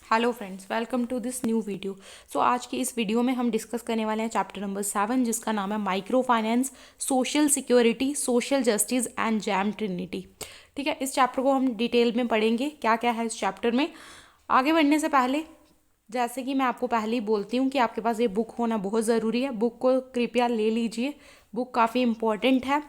Hello friends, welcome to this new video. So आज की इस वीडियो में हम डिस्कस करने वाले हैं चैप्टर नंबर 7, जिसका नाम है micro finance, social security, social justice and jam Trinity. ठीक है, इस चैप्टर को हम डिटेल में पढ़ेंगे क्या क्या है इस चैप्टर में। आगे बढ़ने से पहले, जैसे कि मैं आपको पहले ही बोलती हूँ कि आपके पास ये बुक होना बहुत ज़रूरी है। बुक को कृपया ले लीजिए, बुक काफ़ी इम्पॉर्टेंट है।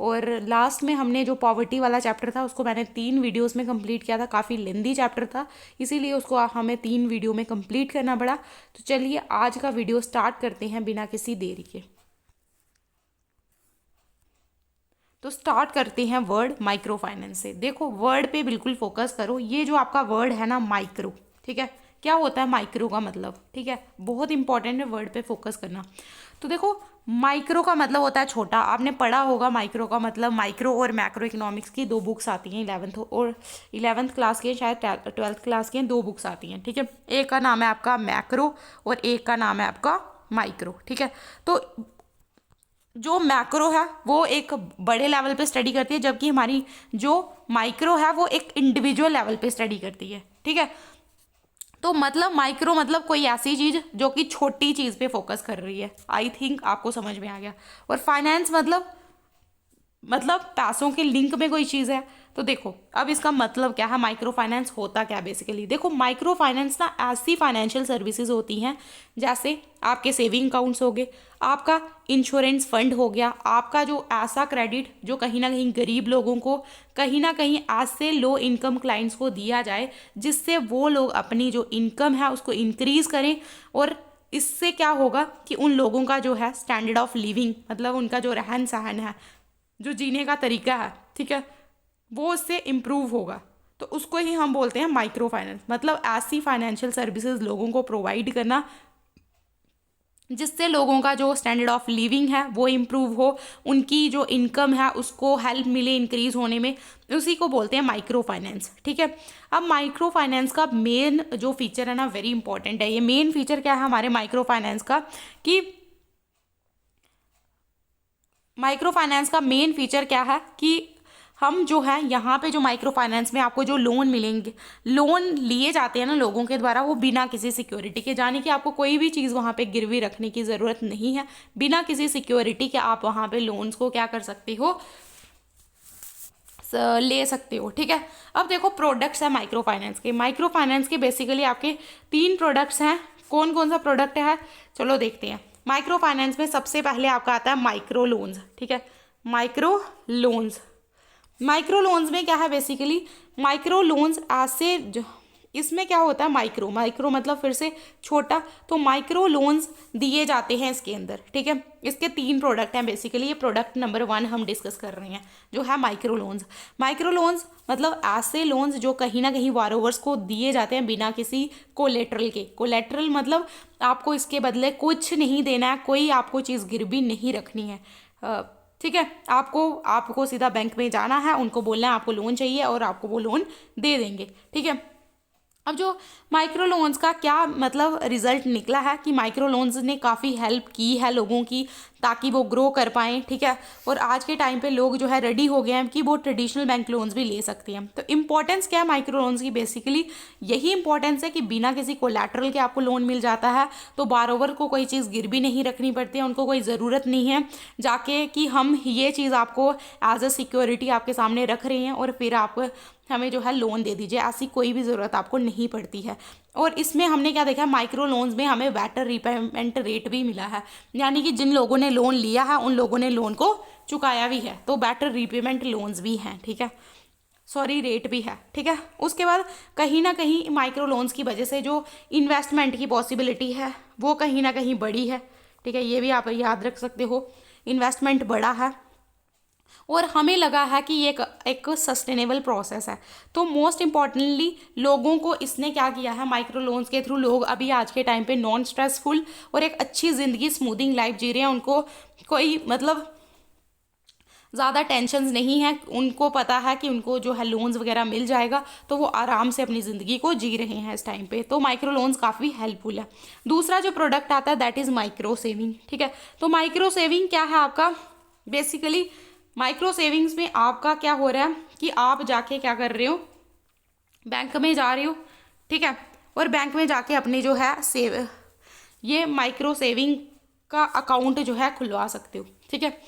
और लास्ट में हमने जो पॉवर्टी वाला चैप्टर था उसको मैंने 3 वीडियोस में कंप्लीट किया था। काफ़ी लेंदी चैप्टर था, इसीलिए उसको हमें 3 वीडियो में कंप्लीट करना पड़ा। तो चलिए आज का वीडियो स्टार्ट करते हैं बिना किसी देरी के। तो स्टार्ट करते हैं वर्ड माइक्रो फाइनेंस से। देखो, वर्ड पे बिल्कुल फोकस करो। ये जो आपका वर्ड है ना, माइक्रो, ठीक है, क्या होता है माइक्रो का मतलब? ठीक है, बहुत इंपॉर्टेंट है वर्ड पे फोकस करना। तो देखो, माइक्रो का मतलब होता है छोटा। आपने पढ़ा होगा माइक्रो का मतलब। माइक्रो और मैक्रो इकोनॉमिक्स की 2 बुक्स आती हैं, 11th क्लास की हैं, शायद 12th क्लास की हैं। 2 बुक्स आती हैं, ठीक है। एक का नाम है आपका मैक्रो और एक का नाम है आपका माइक्रो, ठीक है। तो जो मैक्रो है वो एक बड़े लेवल पे स्टडी करती है, जबकि हमारी जो माइक्रो है वो एक इंडिविजुअल लेवल पे स्टडी करती है, ठीक है। तो मतलब माइक्रो मतलब कोई ऐसी चीज जो कि छोटी चीज पे फोकस कर रही है। आई थिंक आपको समझ में आ गया। और फाइनेंस मतलब पैसों के लिंक में कोई चीज़ है। तो देखो, अब इसका मतलब क्या है, माइक्रो फाइनेंस होता क्या बेसिकली। देखो, माइक्रो फाइनेंस ना ऐसी फाइनेंशियल सर्विसेज होती हैं, जैसे आपके सेविंग अकाउंट्स हो गए, आपका इंश्योरेंस फंड हो गया, आपका जो ऐसा क्रेडिट जो कहीं ना कहीं गरीब लोगों को, कहीं ना कहीं ऐसे लो इनकम क्लाइंट्स को दिया जाए, जिससे वो लोग अपनी जो इनकम है उसको इंक्रीज करें। और इससे क्या होगा कि उन लोगों का जो है स्टैंडर्ड ऑफ लिविंग, मतलब उनका जो रहन सहन है, जो जीने का तरीका है, ठीक है, वो उससे इम्प्रूव होगा। तो उसको ही हम बोलते हैं माइक्रो फाइनेंस। मतलब ऐसी फाइनेंशियल सर्विसेज लोगों को प्रोवाइड करना जिससे लोगों का जो स्टैंडर्ड ऑफ लिविंग है वो इम्प्रूव हो, उनकी जो इनकम है उसको हेल्प मिले इंक्रीज होने में। उसी को बोलते हैं माइक्रो फाइनेंस, ठीक है। अब माइक्रो फाइनेंस का मेन जो फीचर है ना, वेरी इंपॉर्टेंट है। ये मेन फीचर क्या है हमारे माइक्रो फाइनेंस का, कि माइक्रो फाइनेंस का मेन फीचर क्या है कि हम जो है यहाँ पे जो माइक्रो फाइनेंस में आपको जो लोन मिलेंगे, लोन लिए जाते हैं ना लोगों के द्वारा, वो बिना किसी सिक्योरिटी के, जाने कि आपको कोई भी चीज़ वहाँ पे गिरवी रखने की ज़रूरत नहीं है। बिना किसी सिक्योरिटी के आप वहाँ पे लोन्स को क्या कर सकते हो, ले सकते हो, ठीक है। अब देखो, प्रोडक्ट्स है माइक्रो फाइनेंस के। माइक्रो फाइनेंस के बेसिकली आपके 3 प्रोडक्ट्स हैं। कौन कौन सा प्रोडक्ट है, चलो देखते हैं। माइक्रो फाइनेंस में सबसे पहले आपका आता है माइक्रो लोन्स, ठीक है। माइक्रो लोन्स, माइक्रो लोन्स में क्या है बेसिकली, माइक्रो लोन्स ऐसे इसमें क्या होता है, माइक्रो माइक्रो मतलब फिर से छोटा। तो माइक्रो लोन्स दिए जाते हैं इसके अंदर, ठीक है। इसके 3 प्रोडक्ट हैं बेसिकली। ये प्रोडक्ट नंबर 1 हम डिस्कस कर रहे हैं, जो है माइक्रो लोन्स। माइक्रो लोन्स मतलब ऐसे लोन्स जो कहीं ना कहीं बारोवर्स को दिए जाते हैं बिना किसी कोलेटरल के। कोलेटरल मतलब आपको इसके बदले कुछ नहीं देना है, कोई आपको चीज़ गिरवी नहीं रखनी है, ठीक है। आपको आपको सीधा बैंक में जाना है, उनको बोलना है आपको लोन चाहिए और आपको वो लोन दे देंगे, ठीक है। अब जो माइक्रो लोन्स का क्या मतलब रिजल्ट निकला है कि माइक्रो लोन्स ने काफ़ी हेल्प की है लोगों की, ताकि वो ग्रो कर पाएँ, ठीक है। और आज के टाइम पे लोग जो है रेडी हो गए हैं कि वो ट्रेडिशनल बैंक लोन्स भी ले सकते हैं। तो इंपॉर्टेंस क्या है माइक्रो लोन्स की, बेसिकली यही इंपॉर्टेंस है कि बिना किसी कोलैटरल के आपको लोन मिल जाता है। तो बारोवर को कोई चीज़ गिरवी नहीं रखनी पड़ती है, उनको कोई ज़रूरत नहीं है जाके कि हम ये चीज़ आपको एज अ सिक्योरिटी आपके सामने रख रहे हैं और फिर आप हमें जो है लोन दे दीजिए। ऐसी कोई भी ज़रूरत आपको नहीं पड़ती है। और इसमें हमने क्या देखा है, माइक्रो लोन्स में हमें बेटर रीपेमेंट रेट भी मिला है, यानी कि जिन लोगों ने लोन लिया है उन लोगों ने लोन को चुकाया भी है, तो बेटर रीपेमेंट लोन्स भी हैं, ठीक है, सॉरी रेट भी है, ठीक है। उसके बाद कहीं ना कहीं माइक्रो लोन्स की वजह से जो इन्वेस्टमेंट की पॉसिबिलिटी है वो कहीं ना कहीं बढ़ी है, ठीक है। ये भी आप याद रख सकते हो, इन्वेस्टमेंट बढ़ा है। और हमें लगा है कि ये एक सस्टेनेबल प्रोसेस है। तो मोस्ट इम्पॉर्टेंटली लोगों को इसने क्या किया है, माइक्रो लोन्स के थ्रू लोग अभी आज के टाइम पे नॉन स्ट्रेसफुल और एक अच्छी ज़िंदगी, स्मूथिंग लाइफ जी रहे हैं। उनको कोई मतलब ज़्यादा टेंशन्स नहीं है, उनको पता है कि उनको जो है लोन्स वगैरह मिल जाएगा, तो वो आराम से अपनी ज़िंदगी को जी रहे हैं इस टाइम पे। तो माइक्रो लोन्स काफ़ी हेल्पफुल है। दूसरा जो प्रोडक्ट आता है दैट इज़ माइक्रो सेविंग, ठीक है। तो माइक्रो सेविंग क्या है आपका, बेसिकली माइक्रो सेविंग्स में आपका क्या हो रहा है कि आप जाके क्या कर रहे हो, बैंक में जा रहे हो, ठीक है। और बैंक में जाके अपनी जो है ये माइक्रो सेविंग का अकाउंट जो है खुलवा सकते हो। ठीक है,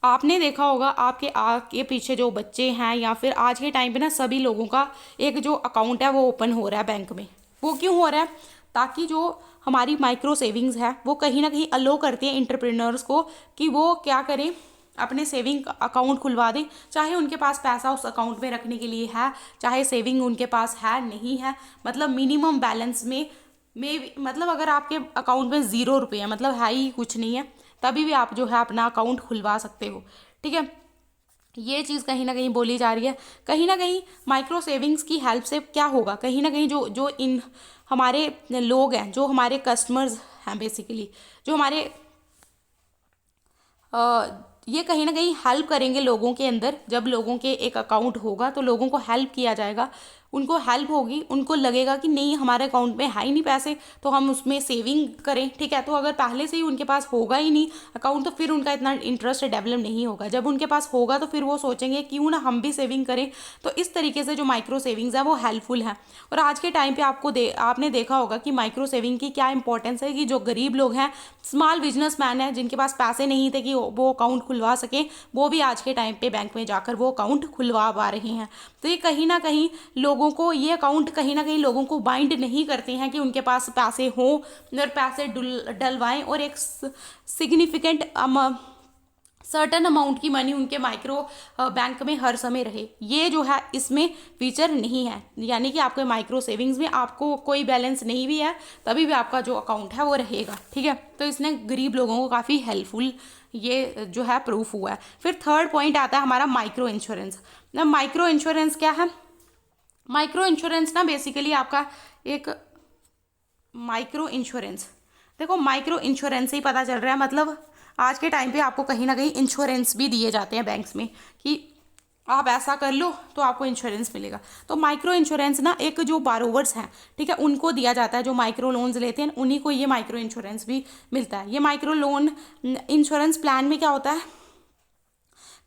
आपने देखा होगा आपके आगे पीछे जो बच्चे हैं या फिर आज के टाइम पे ना सभी लोगों का एक जो अकाउंट है वो ओपन हो रहा है बैंक में। वो क्यों हो रहा है? ताकि जो हमारी माइक्रो सेविंग्स है वो कहीं ना कहीं अलो करती है एंटरप्रेन्योर्स को कि वो क्या करें, अपने सेविंग अकाउंट खुलवा दें, चाहे उनके पास पैसा उस अकाउंट में रखने के लिए है, चाहे सेविंग उनके पास है नहीं है, मतलब मिनिमम बैलेंस में मतलब अगर आपके अकाउंट में 0 रुपये है, मतलब है ही कुछ नहीं है, तभी भी आप जो है अपना अकाउंट खुलवा सकते हो। ठीक है, ये चीज़ कहीं ना कहीं बोली जा रही है। कहीं ना कहीं माइक्रो सेविंग्स की हेल्प से क्या होगा, कहीं ना कहीं जो जो इन हमारे लोग हैं, जो हमारे कस्टमर्स हैं बेसिकली, जो हमारे ये कहीं ना कहीं हेल्प करेंगे लोगों के अंदर। जब लोगों के एक अकाउंट होगा तो लोगों को हेल्प किया जाएगा, उनको हेल्प होगी, उनको लगेगा कि नहीं हमारे अकाउंट में है ही नहीं पैसे तो हम उसमें सेविंग करें। ठीक है, तो अगर पहले से ही उनके पास होगा ही नहीं अकाउंट तो फिर उनका इतना इंटरेस्ट डेवलप नहीं होगा। जब उनके पास होगा तो फिर वो सोचेंगे क्यों ना हम भी सेविंग करें। तो इस तरीके से जो माइक्रो सेविंग्स है वो हेल्पफुल है। और आज के टाइम पे आपने देखा होगा कि माइक्रो सेविंग की क्या इंपॉर्टेंस है, कि जो गरीब लोग हैं, स्मॉल बिजनेसमैन हैं, जिनके पास पैसे नहीं थे कि वो अकाउंट खुलवा सकें, वो भी आज के टाइम पे बैंक में जाकर वो अकाउंट खुलवा पा रहे हैं। तो ये कहीं ना कहीं लोगों को, ये अकाउंट कहीं ना कहीं लोगों को बाइंड नहीं करते हैं कि उनके पास पैसे हों और पैसे डलवाएं और एक सिग्निफिकेंट सर्टन अमाउंट की मनी उनके माइक्रो बैंक में हर समय रहे। ये जो है इसमें फीचर नहीं है, यानी कि आपके माइक्रो सेविंग्स में आपको कोई बैलेंस नहीं भी है तभी भी आपका जो अकाउंट है वो रहेगा। ठीक है, तो इसने गरीब लोगों को काफ़ी हेल्पफुल ये जो है प्रूफ हुआ है। फिर थर्ड पॉइंट आता है हमारा माइक्रो इंश्योरेंस। ना माइक्रो इंश्योरेंस क्या है? माइक्रो इंश्योरेंस ना बेसिकली आपका एक माइक्रो इंश्योरेंस, देखो माइक्रो इंश्योरेंस से ही पता चल रहा है, मतलब आज के टाइम पे आपको कहीं ना कहीं इंश्योरेंस भी दिए जाते हैं बैंक्स में कि आप ऐसा कर लो तो आपको इंश्योरेंस मिलेगा। तो माइक्रो इंश्योरेंस ना एक जो बारोवर्स हैं, ठीक है, उनको दिया जाता है, जो माइक्रो लोन्स लेते हैं उन्हीं को ये माइक्रो इंश्योरेंस भी मिलता है। ये माइक्रो लोन इंश्योरेंस प्लान में क्या होता है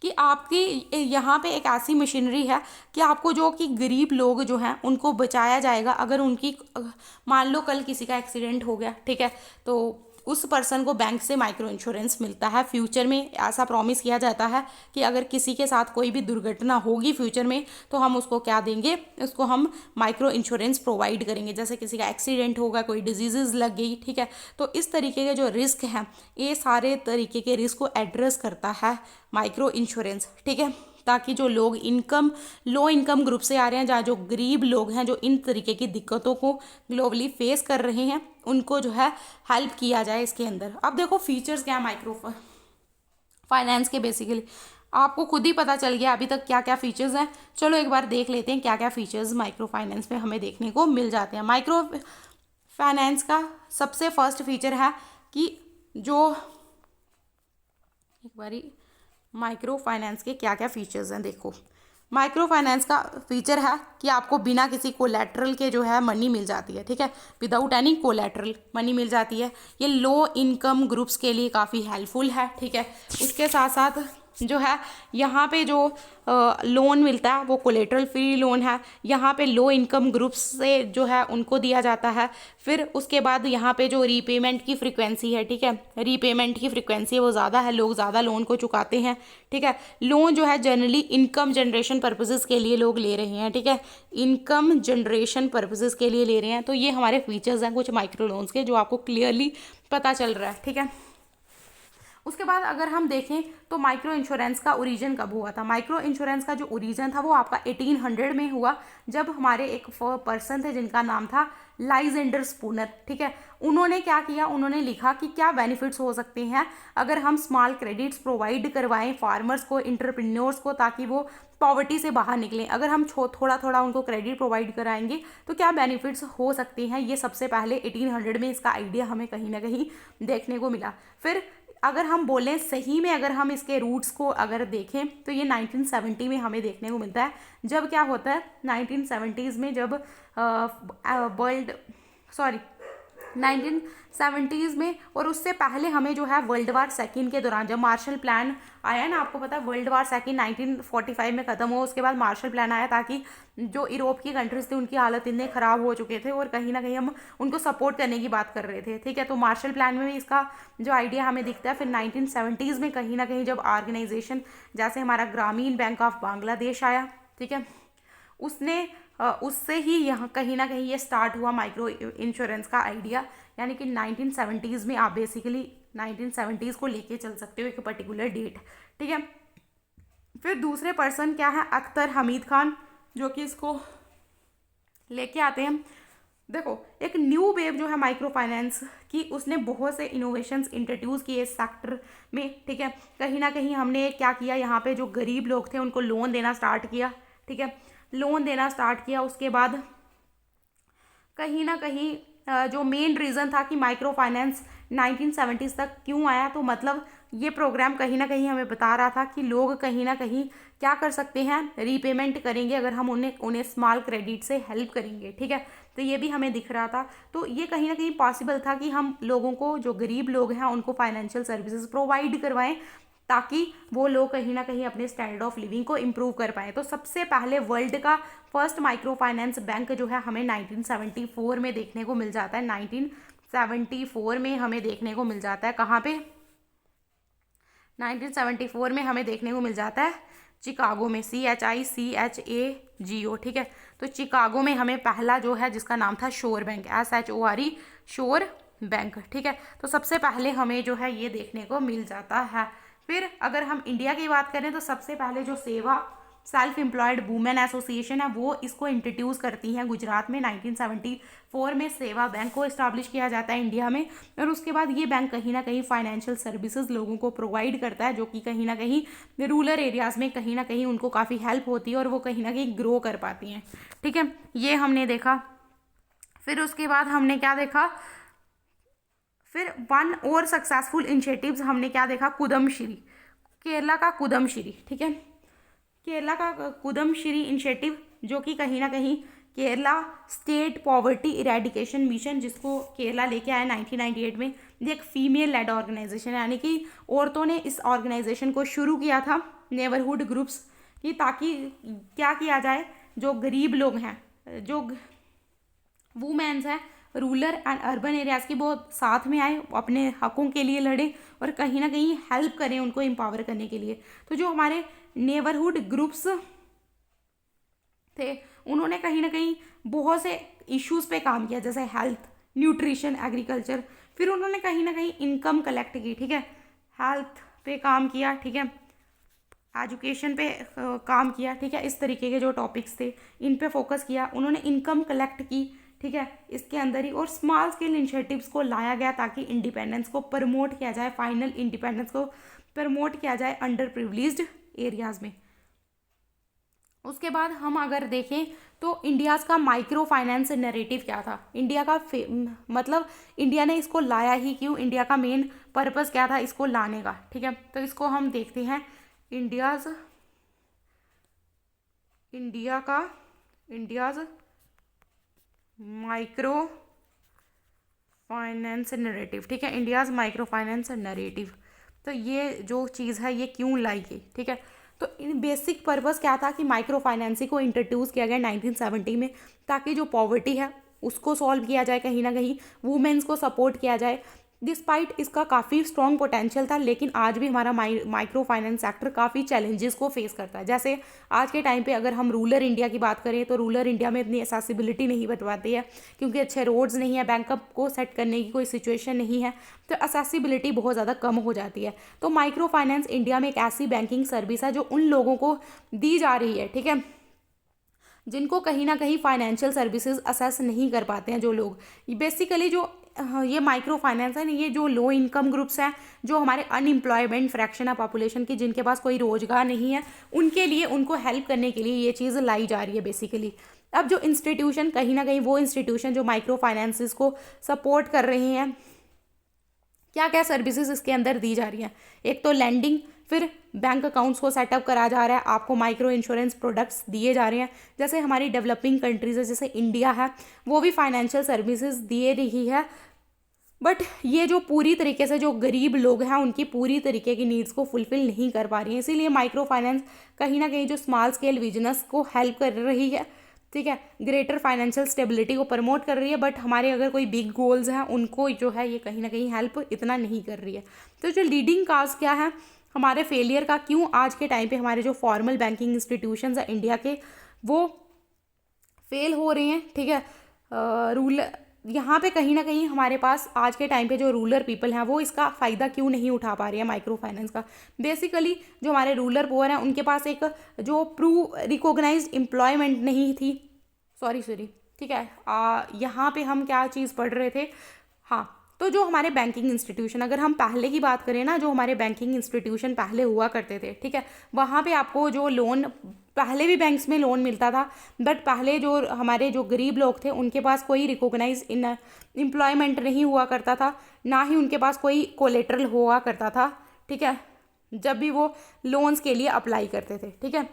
कि आपकी यहाँ पे एक ऐसी मशीनरी है कि आपको जो कि गरीब लोग जो हैं उनको बचाया जाएगा। अगर उनकी मान लो कल किसी का एक्सीडेंट हो गया, ठीक है, तो उस पर्सन को बैंक से माइक्रो इंश्योरेंस मिलता है। फ्यूचर में ऐसा प्रॉमिस किया जाता है कि अगर किसी के साथ कोई भी दुर्घटना होगी फ्यूचर में तो हम उसको क्या देंगे, उसको हम माइक्रो इंश्योरेंस प्रोवाइड करेंगे। जैसे किसी का एक्सीडेंट होगा, कोई डिजीज़ लग गई, ठीक है, तो इस तरीके के जो रिस्क हैं, ये सारे तरीके के रिस्क को एड्रेस करता है माइक्रो इंश्योरेंस। ठीक है, ताकि जो लोग लो इनकम ग्रुप से आ रहे हैं, जहाँ जो गरीब लोग हैं जो इन तरीके की दिक्कतों को ग्लोबली फेस कर रहे हैं, उनको जो है हेल्प किया जाए इसके अंदर। अब देखो फीचर्स क्या है माइक्रो फाइनेंस के, बेसिकली आपको खुद ही पता चल गया अभी तक क्या क्या फीचर्स हैं। चलो एक बार देख लेते हैं क्या क्या फीचर्स माइक्रो फाइनेंस में हमें देखने को मिल जाते हैं। माइक्रो फाइनेंस का सबसे फर्स्ट फीचर है कि जो एक बारी माइक्रो फाइनेंस के क्या क्या फीचर्स हैं देखो। माइक्रो फाइनेंस का फीचर है कि आपको बिना किसी कोलैटरल के जो है मनी मिल जाती है। ठीक है, विदाउट एनी कोलैटरल मनी मिल जाती है। ये लो इनकम ग्रुप्स के लिए काफ़ी हेल्पफुल है। ठीक है, उसके साथ साथ जो है यहाँ पे जो लोन मिलता है वो कोलेटरल फ्री लोन है। यहाँ पे लो इनकम ग्रुप्स से जो है उनको दिया जाता है। फिर उसके बाद यहाँ पे जो रीपेमेंट की फ्रिक्वेंसी है, ठीक है, रीपेमेंट की फ्रिक्वेंसी वो ज़्यादा है, लोग ज़्यादा लोन को चुकाते हैं। ठीक है, लोन जो है जनरली इनकम जनरेशन पर्पसेस के लिए लोग ले रहे हैं। ठीक है, इनकम जनरेशन पर्पसेस के लिए ले रहे हैं। तो ये हमारे फीचर्स हैं कुछ माइक्रो लोन्स के जो आपको क्लियरली पता चल रहा है। ठीक है, उसके बाद अगर हम देखें तो माइक्रो इंश्योरेंस का ओरिजिन कब हुआ था। माइक्रो इंश्योरेंस का जो ओरिजिन था वो आपका 1800 में हुआ, जब हमारे एक पर्सन थे जिनका नाम था लाइजेंडर स्पूनर। ठीक है, उन्होंने क्या किया, उन्होंने लिखा कि क्या बेनिफिट्स हो सकते हैं अगर हम स्मॉल क्रेडिट्स प्रोवाइड करवाएं फार्मर्स को, एंटरप्रेन्योर्स को, ताकि वो पॉवर्टी से बाहर निकलें। अगर हम थोड़ा थोड़ा उनको क्रेडिट प्रोवाइड कराएंगे तो क्या बेनिफिट्स हो सकते हैं। ये सबसे पहले 1800 में इसका आइडिया हमें कहीं ना कहीं देखने को मिला। फिर अगर हम बोलें सही में, अगर हम इसके रूट्स को अगर देखें तो ये 1970 में हमें देखने को मिलता है। जब क्या होता है 1970s में, जब 1970s में। और उससे पहले हमें जो है वर्ल्ड वार सेकेंड के दौरान, जब मार्शल प्लान आया ना, आपको पता है वर्ल्ड वार सेकेंड 1945 में ख़त्म हुआ, उसके बाद मार्शल प्लान आया ताकि जो यूरोप की कंट्रीज थी उनकी हालत इतने ख़राब हो चुके थे और कहीं ना कहीं हम उनको सपोर्ट करने की बात कर रहे थे, ठीक है। तो मार्शल प्लान में भी इसका जो आइडिया हमें दिखता है। फिर 1970s में कहीं ना कहीं जब ऑर्गेनाइजेशन जैसे हमारा ग्रामीण बैंक ऑफ बांग्लादेश आया, ठीक है, उसने उससे ही यहाँ कहीं ना कहीं ये स्टार्ट हुआ माइक्रो इंश्योरेंस का आइडिया। यानी कि 1970s में आप बेसिकली 1970s को लेके चल सकते हो, एक पर्टिकुलर डेट, ठीक है। फिर दूसरे पर्सन क्या है, अख्तर हमीद खान, जो कि इसको लेके आते हैं। देखो, एक न्यू वेव जो है माइक्रो फाइनेंस की, उसने बहुत से इनोवेशंस इंट्रोड्यूस किए इस सेक्टर में, ठीक है। कहीं ना कहीं हमने क्या किया, यहाँ पे जो गरीब लोग थे उनको लोन देना स्टार्ट किया, ठीक है, लोन देना स्टार्ट किया। उसके बाद कहीं ना कहीं जो मेन रीज़न था कि माइक्रो फाइनेंस 1970s तक क्यों आया, तो मतलब ये प्रोग्राम कहीं ना कहीं हमें बता रहा था कि लोग कहीं ना कहीं क्या कर सकते हैं, रीपेमेंट करेंगे अगर हम उन्हें स्मॉल क्रेडिट से हेल्प करेंगे, ठीक है। तो ये भी हमें दिख रहा था। तो ये कहीं ना कहीं पॉसिबल था कि हम लोगों को, जो गरीब लोग हैं, उनको फाइनेंशियल सर्विसेज प्रोवाइड करवाएं ताकि वो लोग कहीं ना कहीं अपने स्टैंडर्ड ऑफ लिविंग को इम्प्रूव कर पाए। तो सबसे पहले वर्ल्ड का फर्स्ट माइक्रो फाइनेंस बैंक जो है हमें 1974 में देखने को मिल जाता है। 1974 में हमें देखने को मिल जाता है, कहाँ पे, 1974 में हमें देखने को मिल जाता है चिकागो में, CHICHAGO, ठीक है। तो चिकागो में हमें पहला जो है जिसका नाम था शोर बैंक, SHORE, शोर बैंक, ठीक है। तो सबसे पहले हमें जो है ये देखने को मिल जाता है। फिर अगर हम इंडिया की बात करें तो सबसे पहले जो सेवा सेल्फ एम्प्लॉयड वुमेन एसोसिएशन है वो इसको इंट्रोड्यूस करती हैं गुजरात में। 1974 में सेवा बैंक को इस्टेब्लिश किया जाता है इंडिया में। और उसके बाद ये बैंक कहीं ना कहीं फाइनेंशियल सर्विसेज लोगों को प्रोवाइड करता है, जो कि कहीं ना कहीं रूरल एरियाज़ में कहीं ना कहीं उनको काफ़ी हेल्प होती है और वो कहीं ना कहीं ग्रो कर पाती हैं, ठीक है। ये हमने देखा। फिर उसके बाद हमने क्या देखा, फिर वन और सक्सेसफुल इनिशिएटिव्स हमने क्या देखा, कुदमश्री, केरला का कुदमश्री, ठीक है। केरला का कुदमश्री इनिशिएटिव, जो कि कहीं ना कहीं Kerala state poverty eradication mission, जिसको केरला लेके आया 1998 में, ये एक फीमेल लेड ऑर्गेनाइजेशन है। यानी कि औरतों ने इस ऑर्गेनाइजेशन को शुरू किया था, नेबरहुड ग्रुप्स की, ताकि क्या किया जाए, जो गरीब लोग हैं, जो वुमेन्स हैं रूरल एंड अर्बन एरियाज़ की, वो साथ में आए, अपने हकों के लिए लड़े और कहीं ना कहीं हेल्प करें उनको एम्पावर करने के लिए। तो जो हमारे नेबरहुड ग्रुप्स थे उन्होंने कहीं ना कहीं बहुत से इश्यूज़ पे काम किया, जैसे हेल्थ, न्यूट्रिशन, एग्रीकल्चर। फिर उन्होंने कहीं ना कहीं इनकम कलेक्ट की, ठीक है, हेल्थ पे काम किया, ठीक है, एजुकेशन पे काम किया, ठीक है। इस तरीके के जो टॉपिक्स थे इन पे फोकस किया उन्होंने, इनकम कलेक्ट की, ठीक है, इसके अंदर ही। और स्मॉल स्केल इनिशिएटिव्स को लाया गया ताकि इंडिपेंडेंस को प्रमोट किया जाए, फाइनल इंडिपेंडेंस को प्रमोट किया जाए अंडर प्रिविलेज्ड एरियाज़ में। उसके बाद हम अगर देखें तो इंडियाज़ का माइक्रो फाइनेंस नैरेटिव क्या था, इंडिया का मतलब इंडिया ने इसको लाया ही क्यों, इंडिया का मेन पर्पस क्या था इसको लाने का, ठीक है। तो इसको हम देखते हैं, इंडियाज़ माइक्रो फाइनेंस नैरेटिव, ठीक है, इंडियाज़ माइक्रो फाइनेंस नैरेटिव। तो ये जो चीज़ है ये क्यों लाई गई, ठीक है। तो इन बेसिक पर्पस क्या था कि माइक्रो फाइनेंसिंग को इंट्रोड्यूस किया गया 1970 में, ताकि जो पॉवर्टी है उसको सॉल्व किया जाए, कहीं ना कहीं वुमेन्स को सपोर्ट किया जाए। डिस्पाइट इसका काफ़ी स्ट्रॉन्ग पोटेंशियल था, लेकिन आज भी हमारा माइक्रो फाइनेंस सेक्टर काफ़ी चैलेंजेस को फेस करता है। जैसे आज के टाइम पे अगर हम रूरल इंडिया की बात करें तो रूरल इंडिया में इतनी एक्सेसिबिलिटी नहीं बन पाती है, क्योंकि अच्छे रोड्स नहीं है, बैंकअप को सेट करने की कोई सिचुएशन नहीं है, तो एक्सेसिबिलिटी बहुत ज़्यादा कम हो जाती है। तो माइक्रो फाइनेंस इंडिया में एक ऐसी बैंकिंग सर्विस है जो उन लोगों को दी जा रही है, ठीक है, जिनको कहीं ना कहीं फाइनेंशियल सर्विसेज असेस नहीं कर पाते हैं। जो लोग बेसिकली जो ये माइक्रो फाइनेंस है ना, ये जो लो इनकम ग्रुप्स हैं, जो हमारे अनएम्प्लॉयमेंट फ्रैक्शन है पॉपुलेशन की, जिनके पास कोई रोजगार नहीं है, उनके लिए, उनको हेल्प करने के लिए ये चीज़ लाई जा रही है बेसिकली। अब जो इंस्टीट्यूशन, कहीं ना कहीं वो इंस्टीट्यूशन जो माइक्रो फाइनेंसिस को सपोर्ट कर रहे हैं, क्या क्या सर्विसेज इसके अंदर दी जा रही हैं, एक तो लैंडिंग, फिर बैंक अकाउंट्स को सेटअप करा जा रहा है, आपको माइक्रो इंश्योरेंस प्रोडक्ट्स दिए जा रहे हैं। जैसे हमारी डेवलपिंग कंट्रीज है, जैसे इंडिया है, वो भी फाइनेंशियल सर्विसेज दे रही है बट ये जो पूरी तरीके से जो गरीब लोग हैं उनकी पूरी तरीके की नीड्स को फुलफ़िल नहीं कर पा रही है। इसीलिए माइक्रो फाइनेंस कहीं ना कहीं जो स्मॉल स्केल बिजनेस को हेल्प कर रही है, ठीक है, ग्रेटर फाइनेंशियल स्टेबिलिटी को प्रमोट कर रही है, बट हमारे अगर कोई बिग गोल्स हैं उनको जो है ये कहीं ना कहीं हेल्प इतना नहीं कर रही है। तो जो लीडिंग काज क्या है हमारे फेलियर का, क्यों आज के टाइम पे हमारे जो फॉर्मल बैंकिंग इंस्टीट्यूशंस हैं इंडिया के वो फेल हो रहे हैं, ठीक है। रूल यहाँ पे कहीं ना कहीं हमारे पास आज के टाइम पे जो रूरल पीपल हैं वो इसका फ़ायदा क्यों नहीं उठा पा रहे हैं माइक्रो फाइनेंस का। बेसिकली जो हमारे रूरल पुअर हैं उनके पास एक जो रिकॉग्नाइज्ड एम्प्लॉयमेंट नहीं थी, सॉरी, ठीक है। यहाँ पे हम क्या चीज़ पढ़ रहे थे, हाँ, तो जो हमारे बैंकिंग इंस्टीट्यूशन, अगर हम पहले की बात करें ना, जो हमारे बैंकिंग इंस्टीट्यूशन पहले हुआ करते थे, ठीक है, वहाँ पे आपको जो लोन, पहले भी बैंक्स में लोन मिलता था, बट पहले जो हमारे जो गरीब लोग थे उनके पास कोई रिकॉग्नाइज इन एम्प्लॉयमेंट नहीं हुआ करता था, ना ही उनके पास कोई कोलेटरल हुआ करता था, ठीक है, जब भी वो लोन्स के लिए अप्लाई करते थे, ठीक है।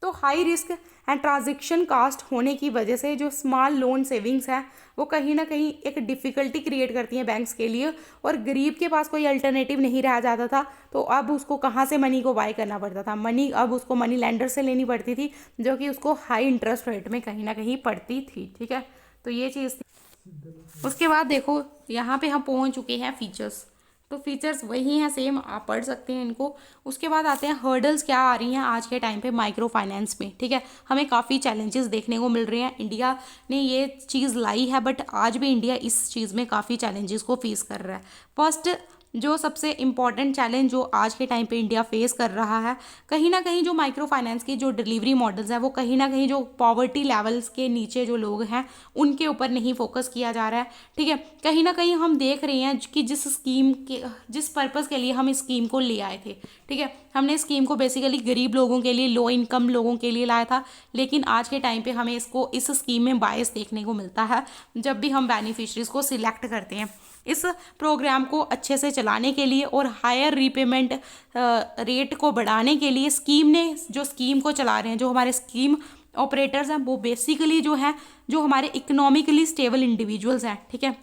तो high risk and transaction cost होने की वजह से जो स्मॉल लोन सेविंग्स है वो कहीं ना कहीं एक डिफ़िकल्टी क्रिएट करती हैं बैंक्स के लिए, और गरीब के पास कोई अल्टरनेटिव नहीं रह जाता था, तो अब उसको कहाँ से मनी को बाय करना पड़ता था, मनी अब उसको मनी लेंडर से लेनी पड़ती थी, जो कि उसको हाई इंटरेस्ट रेट में कहीं ना कहीं पड़ती थी, ठीक है। तो ये चीज़ थी। उसके बाद देखो यहाँ पे हम पहुँच चुके हैं फीचर्स, तो फीचर्स वही हैं सेम, आप पढ़ सकते हैं इनको। उसके बाद आते हैं हर्डल्स क्या आ रही हैं आज के टाइम पे माइक्रो फाइनेंस में, ठीक है। हमें काफ़ी चैलेंजेस देखने को मिल रहे हैं, इंडिया ने ये चीज़ लाई है बट आज भी इंडिया इस चीज़ में काफ़ी चैलेंजेस को फेस कर रहा है। फर्स्ट जो सबसे इम्पॉर्टेंट चैलेंज जो आज के टाइम पे इंडिया फेस कर रहा है, कहीं ना कहीं जो माइक्रो फाइनेंस की जो डिलीवरी मॉडल्स हैं वो कहीं ना कहीं जो पॉवर्टी लेवल्स के नीचे जो लोग हैं उनके ऊपर नहीं फोकस किया जा रहा है, ठीक है। कहीं ना कहीं हम देख रहे हैं कि जिस पर्पज़ के लिए हम इस स्कीम को ले आए थे, ठीक है, हमने स्कीम को बेसिकली गरीब लोगों के लिए, लो इनकम लोगों के लिए लाया था, लेकिन आज के टाइम पे हमें इस स्कीम में बायस देखने को मिलता है जब भी हम बेनिफिशरीज को सिलेक्ट करते हैं। इस प्रोग्राम को अच्छे से चलाने के लिए और हायर रीपेमेंट रेट को बढ़ाने के लिए स्कीम को चला रहे हैं जो हमारे स्कीम ऑपरेटर्स हैं, वो बेसिकली जो हैं जो हमारे इकोनॉमिकली स्टेबल इंडिविजुअल्स हैं, ठीक है,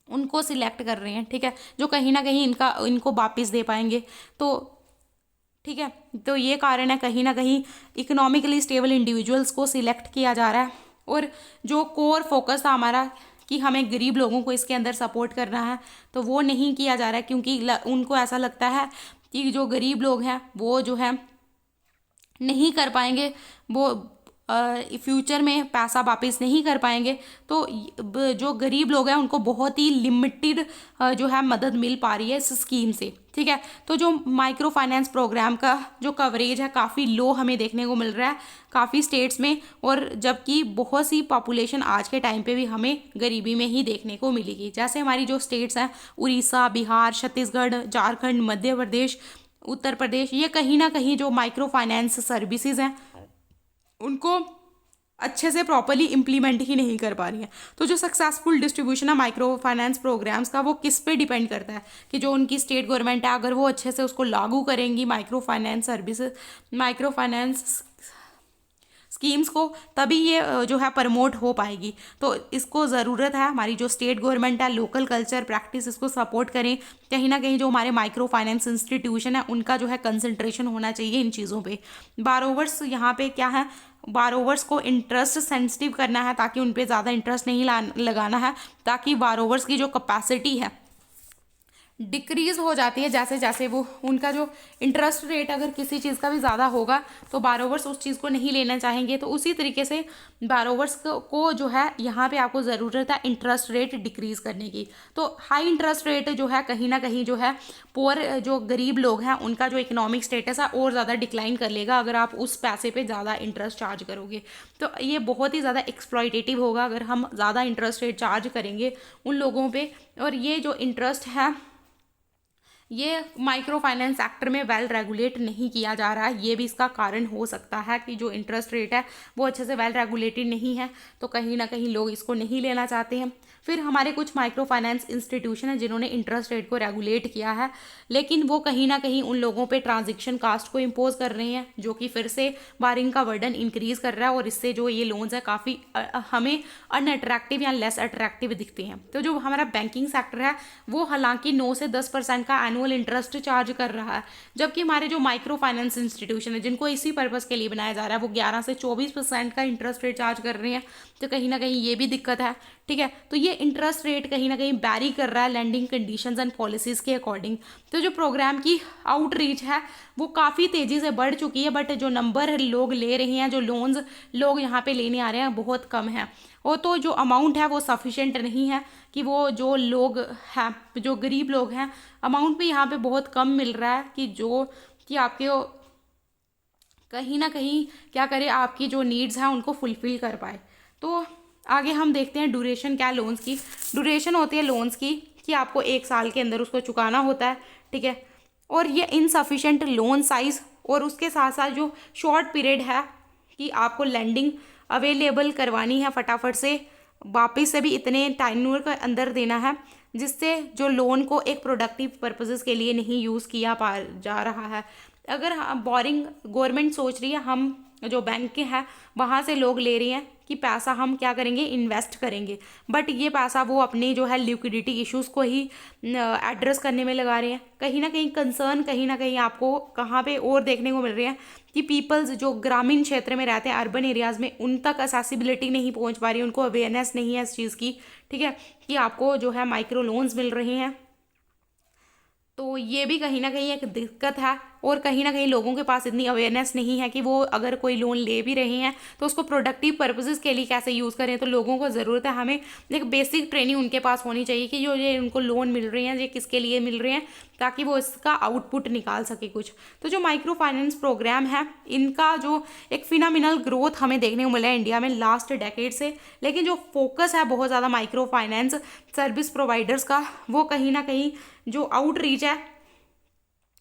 उनको सिलेक्ट कर रहे हैं, ठीक है, जो कहीं ना कहीं इनको वापस दे पाएंगे। तो ठीक है, तो ये कारण है कहीं ना कहीं इकोनॉमिकली स्टेबल इंडिविजुअल्स को सिलेक्ट किया जा रहा है, और जो कोर फोकस था हमारा कि हमें गरीब लोगों को इसके अंदर सपोर्ट करना है, तो वो नहीं किया जा रहा है, क्योंकि उनको ऐसा लगता है कि जो गरीब लोग हैं वो जो है नहीं कर पाएंगे, वो फ्यूचर में पैसा वापस नहीं कर पाएंगे। तो जो गरीब लोग हैं उनको बहुत ही लिमिटेड जो है मदद मिल पा रही है इस स्कीम से, ठीक है। तो जो माइक्रो फाइनेंस प्रोग्राम का जो कवरेज है काफ़ी लो हमें देखने को मिल रहा है काफ़ी स्टेट्स में, और जबकि बहुत सी पॉपुलेशन आज के टाइम पे भी हमें गरीबी में ही देखने को मिलेगी। जैसे हमारी जो स्टेट्स हैं उड़ीसा, बिहार, छत्तीसगढ़, झारखंड, मध्य प्रदेश, उत्तर प्रदेश, ये कहीं ना कहीं जो माइक्रो फाइनेंस सर्विसेज हैं उनको अच्छे से प्रॉपरली इम्प्लीमेंट ही नहीं कर पा रही हैं। तो जो सक्सेसफुल डिस्ट्रीब्यूशन है माइक्रो फाइनेंस प्रोग्राम्स का वो किस पे डिपेंड करता है कि जो उनकी स्टेट गवर्नमेंट है अगर वो अच्छे से उसको लागू करेंगी माइक्रो फाइनेंस स्कीम्स को, तभी ये जो है प्रमोट हो पाएगी। तो इसको ज़रूरत है हमारी जो स्टेट गवर्नमेंट है लोकल कल्चर प्रैक्टिस इसको सपोर्ट करें। कहीं ना कहीं जो हमारे माइक्रो फाइनेंस इंस्टीट्यूशन है उनका जो है कंसंट्रेशन होना चाहिए इन चीज़ों पे। बारोवर्स यहाँ पे क्या है, बारोवर्स को इंटरेस्ट सेंसिटिव करना है ताकि उन पे ज़्यादा इंटरेस्ट नहीं लगाना है, ताकि बारोवर्स की जो कैपेसिटी है डिक्रीज़ हो जाती है जैसे जैसे वो उनका जो इंटरेस्ट रेट अगर किसी चीज़ का भी ज़्यादा होगा तो बारोवर्स उस चीज़ को नहीं लेना चाहेंगे। तो उसी तरीके से बारोवर्स को जो है यहाँ पे आपको ज़रूरत है इंटरेस्ट रेट डिक्रीज़ करने की। तो हाई इंटरेस्ट रेट जो है कहीं ना कहीं जो है पुअर जो गरीब लोग हैं उनका जो इकोनॉमिक स्टेटस है और ज़्यादा डिक्लाइन कर लेगा अगर आप उस पैसे पर ज़्यादा इंटरेस्ट चार्ज करोगे। तो ये बहुत ही ज़्यादा एक्सप्लॉयटेटिव होगा अगर हम ज़्यादा इंटरेस्ट रेट चार्ज करेंगे उन लोगों पर। और ये जो इंटरेस्ट है ये माइक्रो फाइनेंस सेक्टर में वेल रेगुलेट नहीं किया जा रहा है। ये भी इसका कारण हो सकता है कि जो इंटरेस्ट रेट है वो अच्छे से वेल रेगुलेटेड नहीं है, तो कहीं ना कहीं लोग इसको नहीं लेना चाहते हैं। फिर हमारे कुछ माइक्रो फाइनेंस इंस्टीट्यूशन है जिन्होंने इंटरेस्ट रेट को रेगुलेट किया है, लेकिन वो कहीं ना कहीं उन लोगों पे ट्रांजेक्शन कास्ट को इम्पोज कर रहे हैं, जो कि फिर से बारिंग का वर्डन इंक्रीज कर रहा है, और इससे जो ये लोन्स है काफ़ी हमें अनअट्रैक्टिव या लेस अट्रैक्टिव दिखते हैं। तो जो हमारा बैंकिंग सेक्टर है वो हालांकि 9 से 10% का एनुअल इंटरेस्ट चार्ज कर रहा है, जबकि हमारे जो माइक्रो फाइनेंस इंस्टीट्यूशन है जिनको इसी पर्पज़ के लिए बनाया जा रहा है वो 11 से 24% का इंटरेस्ट रेट चार्ज कर रहे हैं। तो कहीं ना कहीं ये भी दिक्कत है। ठीक है, तो ये इंटरेस्ट रेट कहीं ना कहीं बैरी कर रहा है लैंडिंग कंडीशंस एंड पॉलिसीज के अकॉर्डिंग। तो जो प्रोग्राम की आउटरीच है वो काफ़ी तेज़ी से बढ़ चुकी है, बट जो नंबर लोग ले रहे हैं, जो लोन्स लोग यहाँ पे लेने आ रहे हैं बहुत कम है। वो तो जो अमाउंट है वो सफिशेंट नहीं है कि वो जो लोग हैं, जो गरीब लोग हैं, अमाउंट भी यहाँ पे बहुत कम मिल रहा है कि आपके कहीं ना कहीं क्या करे, आपकी जो नीड्स हैं उनको फुलफिल कर पाए। तो आगे हम देखते हैं ड्यूरेशन क्या है लोन्स की। ड्यूरेशन होती है लोन्स की कि आपको 1 साल के अंदर उसको चुकाना होता है। ठीक है, और ये इनसफिशेंट लोन साइज़ और उसके साथ साथ जो शॉर्ट पीरियड है कि आपको लैंडिंग अवेलेबल करवानी है फटाफट से, वापस से भी इतने टाइम के अंदर देना है, जिससे जो लोन को एक प्रोडक्टिव पर्पसेस के लिए नहीं यूज़ किया जा रहा है। अगर बोरिंग गवर्नमेंट सोच रही है, हम जो बैंक के हैं वहाँ से लोग ले रहे हैं कि पैसा हम क्या करेंगे, इन्वेस्ट करेंगे, बट ये पैसा वो अपनी जो है लिक्विडिटी इश्यूज़ को ही एड्रेस करने में लगा रहे हैं। कहीं ना कहीं कंसर्न कहीं ना कहीं आपको कहाँ पे और देखने को मिल रहे हैं कि पीपल्स जो ग्रामीण क्षेत्र में रहते हैं, अर्बन एरियाज़ में, उन तक असेसिबिलिटी नहीं पहुँच पा रही, उनको अवेयरनेस नहीं है इस चीज़ की। ठीक है, कि आपको जो है माइक्रो लोन्स मिल रहे हैं, तो ये भी कहीं ना कहीं एक दिक्कत है। और कहीं ना कहीं लोगों के पास इतनी अवेयरनेस नहीं है कि वो अगर कोई लोन ले भी रहे हैं तो उसको प्रोडक्टिव पर्पसेस के लिए कैसे यूज़ करें। तो लोगों को ज़रूरत है, हमें एक बेसिक ट्रेनिंग उनके पास होनी चाहिए कि जो ये उनको लोन मिल रहे हैं ये किसके लिए मिल रहे हैं, ताकि वो इसका आउटपुट निकाल सके कुछ। तो जो माइक्रो फाइनेंस प्रोग्राम है इनका जो एक फिनोमिनल ग्रोथ हमें देखने को मिला है इंडिया में लास्ट डेकेड से, लेकिन जो फोकस है बहुत ज़्यादा माइक्रो फाइनेंस सर्विस प्रोवाइडर्स का, वो कहीं ना कहीं जो आउटरीच है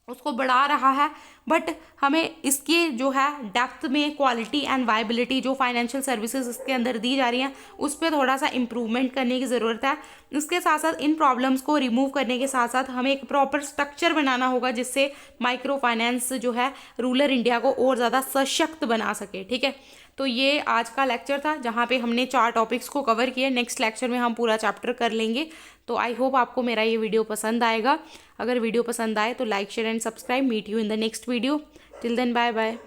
उसको बढ़ा रहा है। बट हमें इसके जो है डेप्थ में क्वालिटी एंड वायबिलिटी जो फाइनेंशियल सर्विसेज इसके अंदर दी जा रही हैं उस पर थोड़ा सा इम्प्रूवमेंट करने की ज़रूरत है। उसके साथ साथ इन प्रॉब्लम्स को रिमूव करने के साथ साथ हमें एक प्रॉपर स्ट्रक्चर बनाना होगा जिससे माइक्रो फाइनेंस जो है रूरल इंडिया को और ज़्यादा सशक्त बना सके। ठीक है, तो ये आज का लेक्चर था जहाँ पे हमने 4 टॉपिक्स को कवर किया। नेक्स्ट लेक्चर में हम पूरा चैप्टर कर लेंगे। तो आई होप आपको मेरा ये वीडियो पसंद आएगा। अगर वीडियो पसंद आए तो like share and subscribe. Meet you in the next video. Till then bye bye.